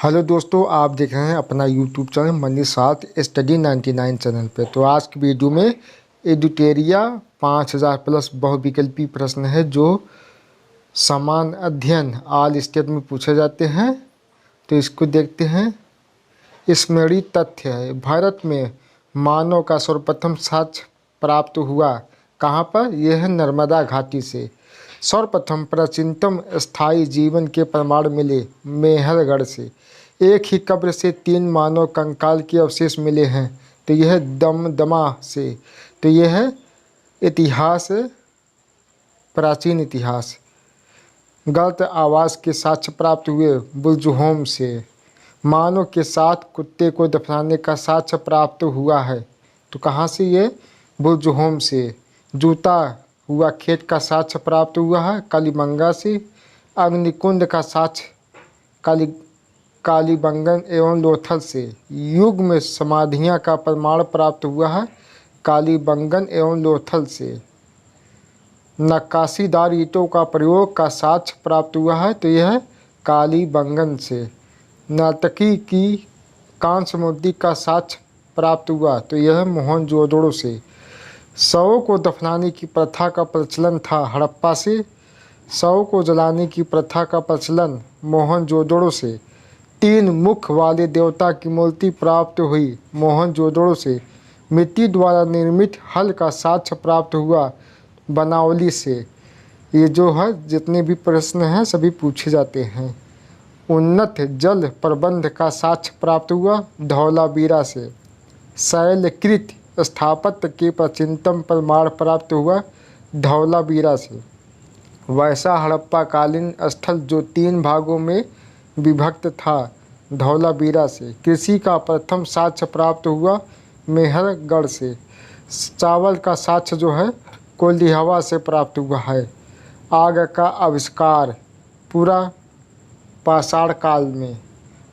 Hello दोस्तों, आप देख रहे हैं अपना यूट्यूब चैनल मनी साथ स्टडी 99 चैनल पे। तो आज की वीडियो में एडुटेरिया 5000 प्लस बहुविकल्पी प्रश्न है जो समान अध्ययन ऑल स्टेट में पूछे जाते हैं। तो इसको देखते हैं। स्मरणीय तथ्य है, भारत में मानव का सर्वप्रथम साक्ष्य प्राप्त हुआ कहाँ पर? यह है नर्मदा घाटी से। सर्वप्रथम प्राचीनतम स्थायी जीवन के प्रमाण मिले मेहरगढ़ से। एक ही कब्र से 3 मानव कंकाल के अवशेष मिले हैं। तो यह दमदमा से। तो यह है इतिहास, प्राचीन इतिहास। गलत आवाज़ के साक्ष्य प्राप्त हुए बुलजहोम से। मानव के साथ कुत्ते को दफनाने का साक्ष्य प्राप्त हुआ है। तो कहाँ से? ये बुलजहोम से। जूता हुआ खेत का साक्ष्य प्राप्त हुआ है कालीबंगा से। अग्निकुंड का साक्ष्य कालीबंगन एवं लोथल से। युग में समाधियां का प्रमाण प्राप्त हुआ है कालीबंगन एवं लोथल से। नक्काशीदार ईंटों का प्रयोग का साक्ष्य प्राप्त हुआ है। तो यह कालीबंगन से। नर्तकी की कांस्य मूर्ति का साक्ष्य प्राप्त हुआ। तो यह मोहनजोदड़ो से। शवों को दफनाने की प्रथा का प्रचलन था हड़प्पा से। शव को जलाने की प्रथा का प्रचलन मोहनजोदड़ो से। 3 मुख वाले देवता की मूर्ति प्राप्त हुई मोहनजोदड़ो से। मिट्टी द्वारा निर्मित हल का साक्ष्य प्राप्त हुआ बनावली से। ये जो है जितने भी प्रश्न हैं सभी पूछे जाते हैं। उन्नत जल प्रबंध का साक्ष्य प्राप्त हुआ धौलावीरा से। शैलकृत स्थापत्य के प्राचीनतम प्रमाण प्राप्त हुआ धौलावीरा से। वैसा हड़प्पा कालीन स्थल जो 3 भागों में विभक्त था धौलावीरा से। कृषि का प्रथम साक्ष्य प्राप्त हुआ मेहरगढ़ से। चावल का साक्ष्य जो है कोल्डिहवा से प्राप्त हुआ है। आग का आविष्कार पूरा पाषाण काल में।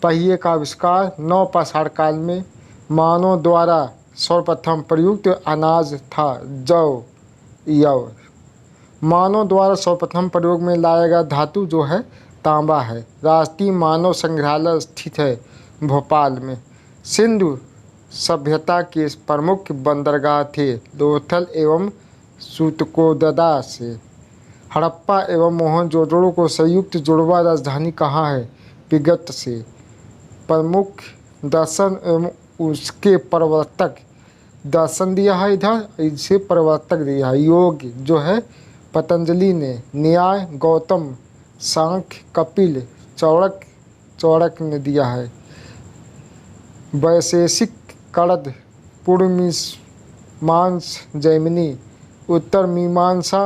पहिए का आविष्कार नव पाषाण काल में। मानव द्वारा सर्वप्रथम प्रयुक्त अनाज था यव। मानव द्वारा सर्वप्रथम प्रयोग में लाया गया धातु जो है तांबा है। राष्ट्रीय मानव संग्रहालय स्थित है भोपाल में। सिंधु सभ्यता के प्रमुख बंदरगाह थे लोथल एवं सूतकोदा से। हड़प्पा एवं मोहनजोदड़ो को संयुक्त जुड़वा राजधानी कहाँ है? विगत से। प्रमुख दर्शन एवं उसके प्रवर्तक दर्शन दिया है इधर, इसे प्रवर्तक दिया है। योग जो है पतंजलि ने। न्याय गौतम, सांख्य कपिल, चौड़क ने दिया है। वैशेषिक कणद पूर्व मीमांसा जैमिनी, उत्तर मीमांसा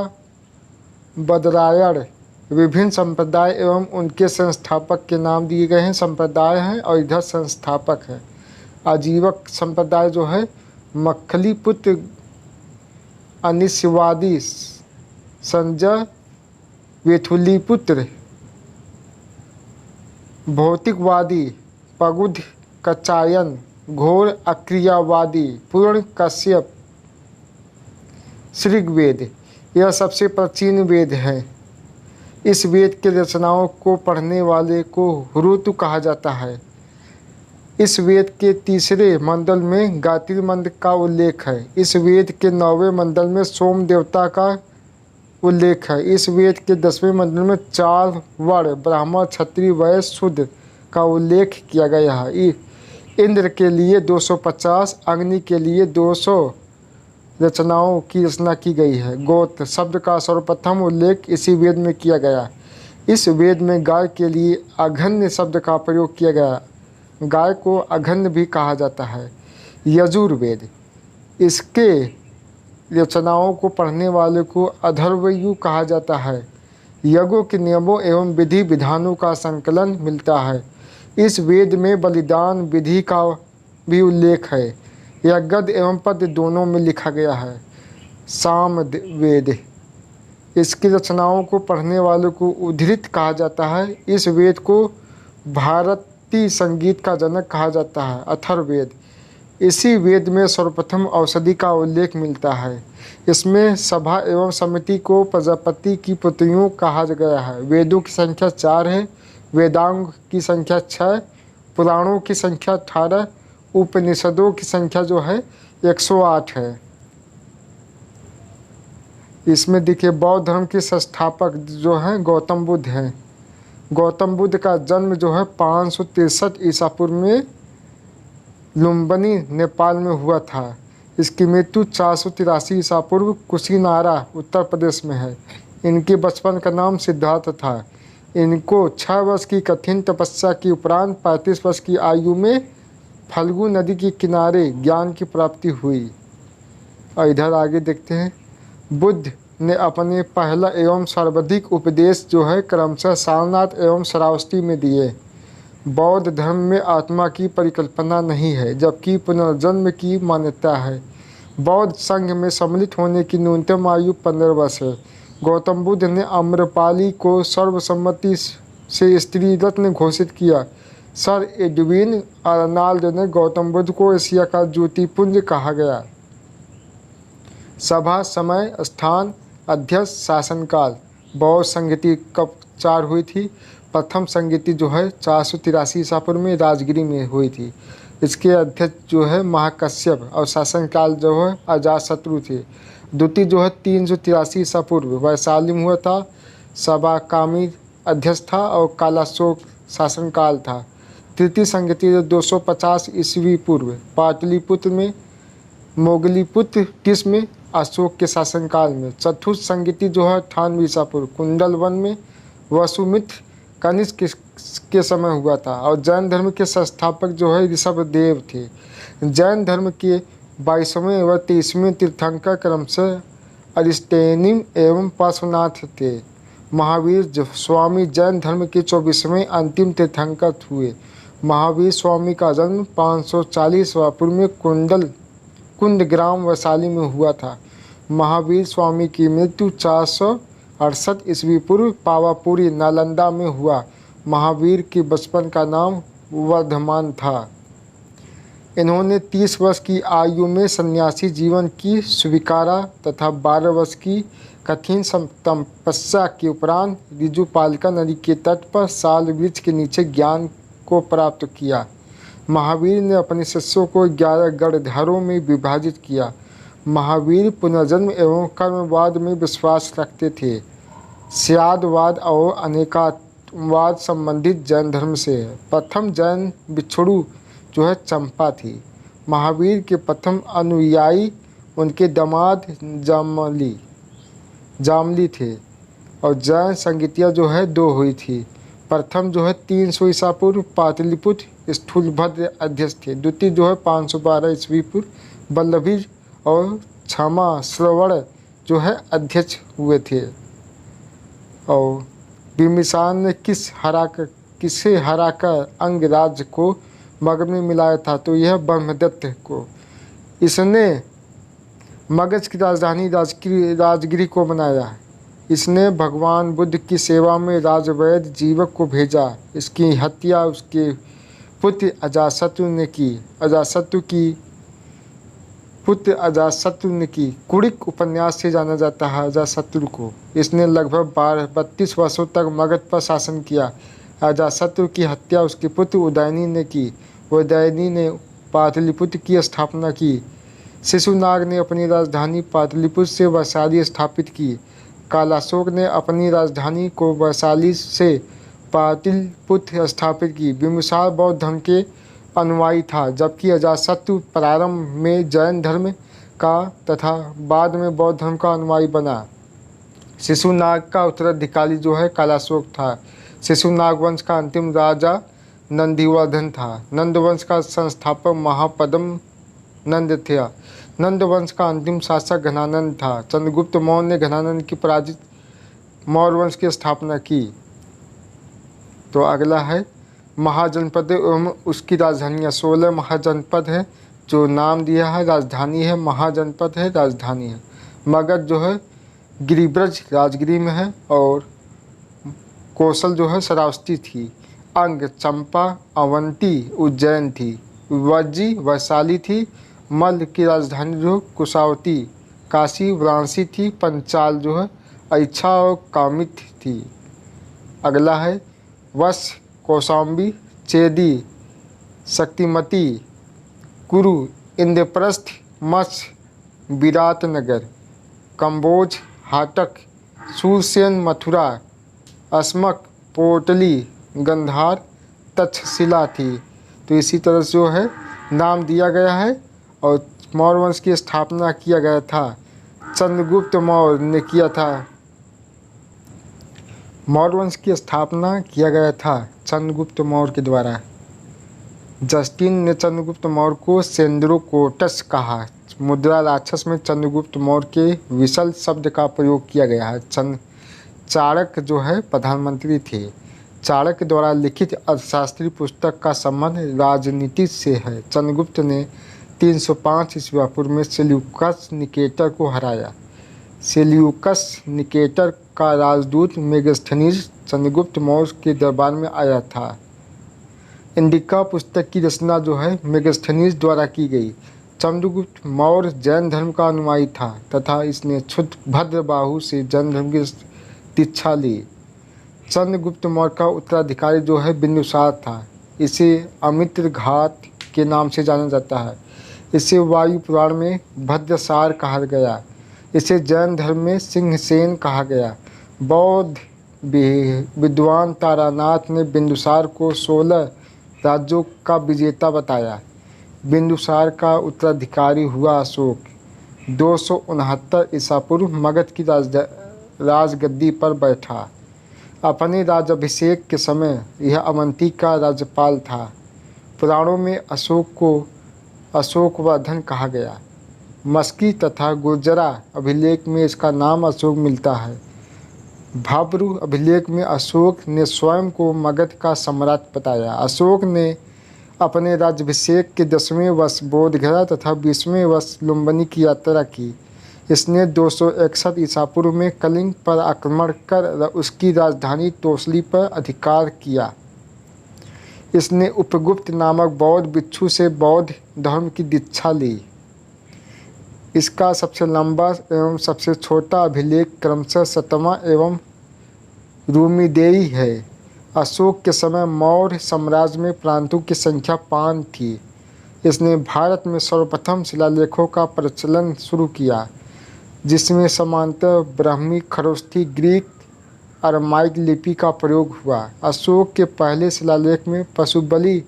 बदरायण। विभिन्न संप्रदाय एवं उनके संस्थापक के नाम दिए गए हैं। संप्रदाय हैं और इधर संस्थापक है। आजीवक संप्रदाय जो है मक्खलीपुत्र अनिस्यवादी संजय वेथुलीपुत्र। भौतिकवादी पगुध कचायन। घोर अक्रियावादी पूर्ण कश्यप। ऋग्वेद यह सबसे प्राचीन वेद है। इस वेद के रचनाओं को पढ़ने वाले को ऋतु कहा जाता है। इस वेद के 3रे मंडल में गायत्री मंत्र का उल्लेख है। इस वेद के 9वें मंडल में सोम देवता का उल्लेख है। इस वेद के 10वें मंडल में 4 वर्ण ब्राह्मण क्षत्रिय वैश्य शूद्र का उल्लेख किया गया है। इंद्र के लिए 250, अग्नि के लिए 200 रचनाओं की रचना की गई है। गोत्र शब्द का सर्वप्रथम उल्लेख इसी वेद में किया गया। इस वेद में गाय के लिए अघन्य शब्द का प्रयोग किया गया। गाय को अघन्य भी कहा जाता है। यजुर्वेद इसके रचनाओं को पढ़ने वाले को अथर्वयु कहा जाता है। यज्ञों के नियमों एवं विधि विधानों का संकलन मिलता है। इस वेद में बलिदान विधि का भी उल्लेख है। यह गद्य एवं पद्य दोनों में लिखा गया है। सामवेद इसकी रचनाओं को पढ़ने वालों को उद्धृत कहा जाता है। इस वेद को भारतीय संगीत का जनक कहा जाता है। अथर्ववेद इसी वेद में सर्वप्रथम औषधि का उल्लेख मिलता है। इसमें सभा एवं समिति को प्रजापति की पुत्रियों कहा गया है। वेदों की संख्या 4 है। वेदांग की संख्या 6, पुराणों की संख्या 18, उपनिषदों की संख्या जो है 108 है। इसमें देखिए बौद्ध धर्म के संस्थापक जो हैं गौतम बुद्ध हैं। गौतम बुद्ध का जन्म जो है 563 ईसा पूर्व में लुम्बिनी नेपाल में हुआ था। इसकी मृत्यु 483 ईसा पूर्व कुशीनारा उत्तर प्रदेश में है। इनके बचपन का नाम सिद्धार्थ था। इनको 6 वर्ष की कठिन तपस्या के उपरांत 35 वर्ष की आयु में फल्गु नदी के किनारे ज्ञान की प्राप्ति हुई। और इधर आगे देखते हैं, बुद्ध ने अपने पहला एवं सर्वाधिक उपदेश जो है क्रमशः सारनाथ एवं श्रावस्ती में दिए। बौद्ध धर्म में आत्मा की परिकल्पना नहीं है, जबकि पुनर्जन्म की मान्यता है। बौद्ध संघ में सम्मिलित होने की न्यूनतम आयु 15 वर्ष है। गौतम बुद्ध ने आम्रपाली को सर्वसम्मति से स्त्री रत्न घोषित किया। सर एडविन आर्नाल्ड ने गौतम बुद्ध को एशिया का ज्योतिपुंज कहा गया। सभा, समय, स्थान, अध्यक्ष, शासनकाल। बौद्ध संगति कब 4 हुई थी? प्रथम संगति जो है 483 ईसा पूर्व में राजगिरी में हुई थी। इसके अध्यक्ष जो है महाकश्यप और शासनकाल जो है अजातशत्रु थे। द्वितीय जो है 383 ईसा पूर्व वैशाली में हुआ था। सभाकामी अध्यक्ष था और कालाशोक शासनकाल था। तृतीय संगति 250 ईस्वी पूर्व पाटलिपुत्र में, मोगलीपुत्र किस में, अशोक के शासनकाल में। चतुर्थ संगति जो है 98 ईसा पूर्व कुंडल वन में वसुमित्र कनिष्क के समय हुआ था। और जैन धर्म के संस्थापक जो है ऋषभदेव थे। जैन धर्म के 22वें व 23वें तीर्थंकर क्रमशः अरिस्टेनिम एवं पार्श्वनाथ थे। महावीर स्वामी जैन धर्म के 24वें अंतिम तीर्थंकर हुए। महावीर स्वामी का जन्म 540 पूर्व में कुंडग्राम वैशाली में हुआ था। महावीर स्वामी की मृत्यु 468 ईस्वी पूर्व पावापुरी नालंदा में हुआ। महावीर के बचपन का नाम वर्धमान था। इन्होंने 30 वर्ष की आयु में सन्यासी जीवन की स्वीकारा तथा 12 वर्ष की कठिन तपस्या के उपरांत ऋजुपालिका नदी के तट पर साल वृक्ष के नीचे ज्ञान को प्राप्त किया। महावीर ने अपने शिष्यों को 11 गणधरों में विभाजित किया। महावीर पुनर्जन्म एवं कर्मवाद में विश्वास रखते थे। स्यादवाद और अनेकात्मवाद संबंधित जैन धर्म से है। प्रथम जैन बिछड़ू जो है चंपा थी। महावीर के प्रथम अनुयायी उनके दामाद जामली थे। और जैन संगीतियाँ जो है 2 हुई थी। प्रथम जो है 300 ईसा पूर्व पाटलिपुत्र स्थूलभद्र अध्यक्ष थे। द्वितीय जो है 512 ईस्वी पूर्व वल्लभी और क्षमा श्रवण जो है अध्यक्ष हुए थे। और बिम्बिसार ने किसे हराकर अंगराज को मगध में मिलाया था? तो यह ब्रह्मदत्त को। इसने मगध की राजधानी राजगिरी को बनाया। इसने भगवान बुद्ध की सेवा में राजवैद्य जीवक को भेजा। इसकी हत्या उसके पुत्र अजातशत्रु ने की। कुड़िक उपन्यास से जाना जाता है अजातशत्रु को। इसने लगभग 32 वर्षों तक मगध पर शासन किया। अजातशत्रु की हत्या उसके पुत्र उदयनी ने की। उदयनी ने पाटलिपुत्र की स्थापना की। शिशुनाग ने अपनी राजधानी पाटलिपुत्र से वैशाली स्थापित की। कालाशोक ने अपनी राजधानी को वैशाली से पाटलिपुत्र स्थापित की। बिम्बिसार बौद्ध धर्म के अनुयायी था, जबकि अजातशत्रु प्रारंभ में जैन धर्म का तथा बाद में बौद्ध धर्म का अनुयायी बना। शिशुनाग का उत्तराधिकारी जो है कालाशोक था। शिशुनाग वंश का अंतिम राजा नंदिवर्धन था। नंद वंश का संस्थापक महापद्म नंद था। नंद वंश का अंतिम शासक घनानंद था। चंद्रगुप्त मौर्य ने घनानंद की पराजित मौर्य वंश की स्थापना की। तो अगला है महाजनपद एवं उसकी राजधानियाँ। 16 महाजनपद है जो नाम दिया है, राजधानी है महाजनपद है, राजधानी है। मगध जो है गिरिब्रज राजगिरी में है और कौशल जो है श्रावस्ती थी। अंग चंपा अवंती उज्जैन थी। वज्जी वैशाली थी। मल्ल की राजधानी जो कुशावती काशी वाराणसी थी। पंचाल जो है ऐच्छा और कामित थी। अगला है वश कौशाम्बी चेदी शक्तिमती, कुरु, इंद्रप्रस्थ, मत्स्य, विराटनगर, कम्बोज, हाटक, सूरसेन, मथुरा, अस्मक, पोटली, गंधार, तक्षशिला थी। तो इसी तरह से जो है नाम दिया गया है। और मौर्य वंश की स्थापना किया गया था, चंद्रगुप्त मौर्य ने किया था। मौर्य वंश की स्थापना किया गया था चंद्रगुप्त मौर्य के द्वारा। जस्टिन ने चंद्रगुप्त मौर्य को सेंद्रोकोटस कहा। मुद्रा राक्षस में चंद्रगुप्त मौर्य के विशल शब्द का प्रयोग किया गया है। चाणक्य जो है प्रधानमंत्री थे। चाणक्य द्वारा लिखित अर्थशास्त्री पुस्तक का संबंध राजनीति से है। चंद्रगुप्त ने 305 ईस्वी पूर्व में सेल्यूकस निकेटर को हराया। सेल्यूकस निकेटर का राजदूत मेगास्थनीज चंद्रगुप्त मौर्य के दरबार में आया था। इंडिका पुस्तक की रचना जो है मेगास्थनीज द्वारा की गई। चंद्रगुप्त मौर्य जैन धर्म का अनुयायी था तथा इसने क्षुद्र भद्रबाहु से जैन धर्म की दीक्षा ली। चंद्रगुप्त मौर्य का उत्तराधिकारी जो है बिंदुसार था। इसे अमित्र घाट के नाम से जाना जाता है। इसे वायु पुराण में भद्रसार कहा गया। इसे जैन धर्म में सिंहसेन कहा गया। बौद्ध विद्वान तारानाथ ने बिंदुसार को 16 राज्यों का विजेता बताया। बिंदुसार का उत्तराधिकारी हुआ अशोक। 269 ईसा पूर्व मगध की राजगद्दी पर बैठा। अपने राज्याभिषेक के समय यह अवंती का राज्यपाल था। पुराणों में अशोक को अशोकवर्धन कहा गया। मस्की तथा गुर्जरा अभिलेख में इसका नाम अशोक मिलता है। भाब्रू अभिलेख में अशोक ने स्वयं को मगध का सम्राट बताया। अशोक ने अपने राज्याभिषेक के 10वें वर्ष बोधगया तथा 20वें वर्ष लुम्बिनी की यात्रा की। इसने 261 ईसा पूर्व में कलिंग पर आक्रमण कर उसकी राजधानी तोसली पर अधिकार किया। इसने उपगुप्त नामक बौद्ध भिक्षु से बौद्ध धर्म की दीक्षा ली। इसका सबसे लंबा एवं सबसे छोटा अभिलेख क्रमशः 7वां एवं रूमीदेई है। अशोक के समय मौर्य साम्राज्य में प्रांतों की संख्या 5 थी। इसने भारत में सर्वप्रथम शिलालेखों का प्रचलन शुरू किया, जिसमें समांतर ब्राह्मी, खरोष्ठी, ग्रीक, अरमाइक लिपि का प्रयोग हुआ। अशोक के पहले शिलालेख में पशु बलि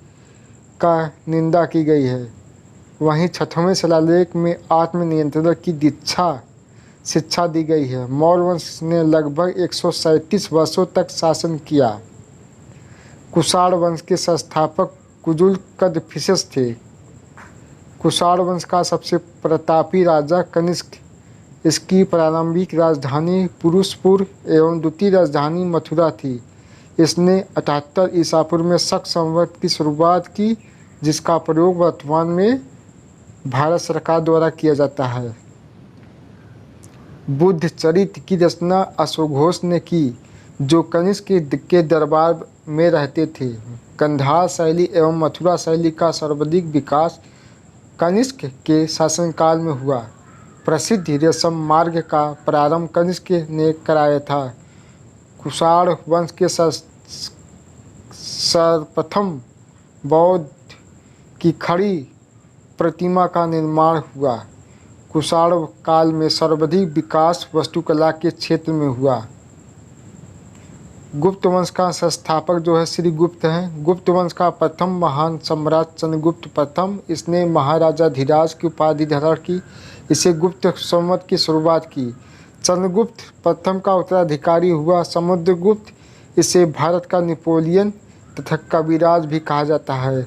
का निंदा की गई है। वहीं 6वें शिलालेख में आत्मनियंत्रण की शिक्षा दी गई है। मौर्य वंश ने लगभग 137 वर्षों तक शासन किया। कुषाण वंश के संस्थापक कुजुल कदफिसेस थे। कुषाण वंश का सबसे प्रतापी राजा कनिष्क। इसकी प्रारंभिक राजधानी पुरुषपुर एवं द्वितीय राजधानी मथुरा थी। इसने 78 ईसा पूर्व में शक संवत की शुरुआत की, जिसका प्रयोग वर्तमान में भारत सरकार द्वारा किया जाता है। बुद्ध चरित्र की रचना अश्वघोष ने की, जो कनिष्क के दरबार में रहते थे। गंधार शैली एवं मथुरा शैली का सर्वाधिक विकास कनिष्क के शासनकाल में हुआ। प्रसिद्ध रेशम मार्ग का प्रारंभ कनिष्क ने कराया था। कुषाण वंश के सर्वप्रथम बौद्ध की खड़ी प्रतिमा का निर्माण हुआ। कुषाण काल में सर्वाधिक विकास वास्तुकला के क्षेत्र में हुआ। गुप्त वंश का संस्थापक जो है श्री गुप्त हैं। गुप्त वंश का प्रथम महान सम्राट चंद्रगुप्त प्रथम। इसने महाराजा धीराज की उपाधि धारण की। इसे गुप्त संवत की शुरुआत की। चंद्रगुप्त प्रथम का उत्तराधिकारी हुआ समुद्रगुप्त। इसे भारत का नेपोलियन तथा कविराज भी कहा जाता है।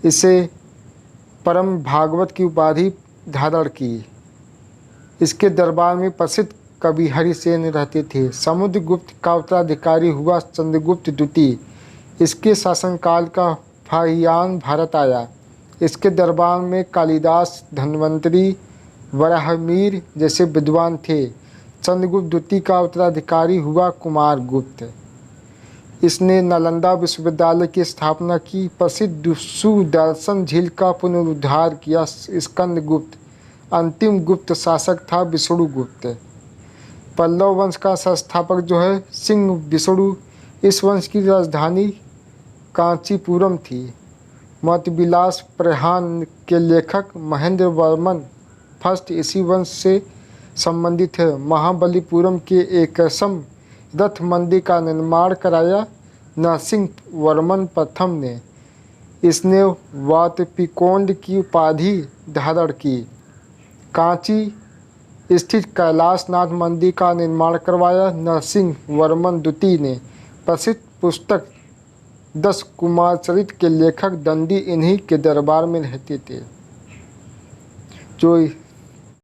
इसे परम भागवत की उपाधि धारण की। इसके दरबार में प्रसिद्ध कवि हरिसेन रहते थे। समुद्रगुप्त का उत्तराधिकारी हुआ चंद्रगुप्त द्वितीय। इसके शासनकाल का फाहियान भारत आया। इसके दरबार में कालिदास, धन्वंतरी, वराहमिहिर जैसे विद्वान थे। चंद्रगुप्त द्वितीय का उत्तराधिकारी हुआ कुमारगुप्त। इसने नालंदा विश्वविद्यालय की स्थापना की। प्रसिद्ध सुदर्शन झील का पुनरुद्धार किया। स्कंदगुप्त अंतिम गुप्त शासक था। विष्णुगुप्त पल्लव वंश का संस्थापक जो है सिंह विष्णु। इस वंश की राजधानी कांचीपुरम थी। मोतीविलास प्रहान के लेखक महेंद्र वर्मन फर्स्ट इसी वंश से संबंधित है। महाबलीपुरम के एकसम रथ मंदिर का निर्माण कराया नरसिंह वर्मन प्रथम ने। इसने वातपिकोंड की उपाधि धारण की। कांची स्थित कैलाशनाथ मंदिर का निर्माण करवाया नरसिंह वर्मन द्वितीय ने। प्रसिद्ध पुस्तक 10 कुमार चरित्र के लेखक दंडी इन्हीं के दरबार में रहते थे। जो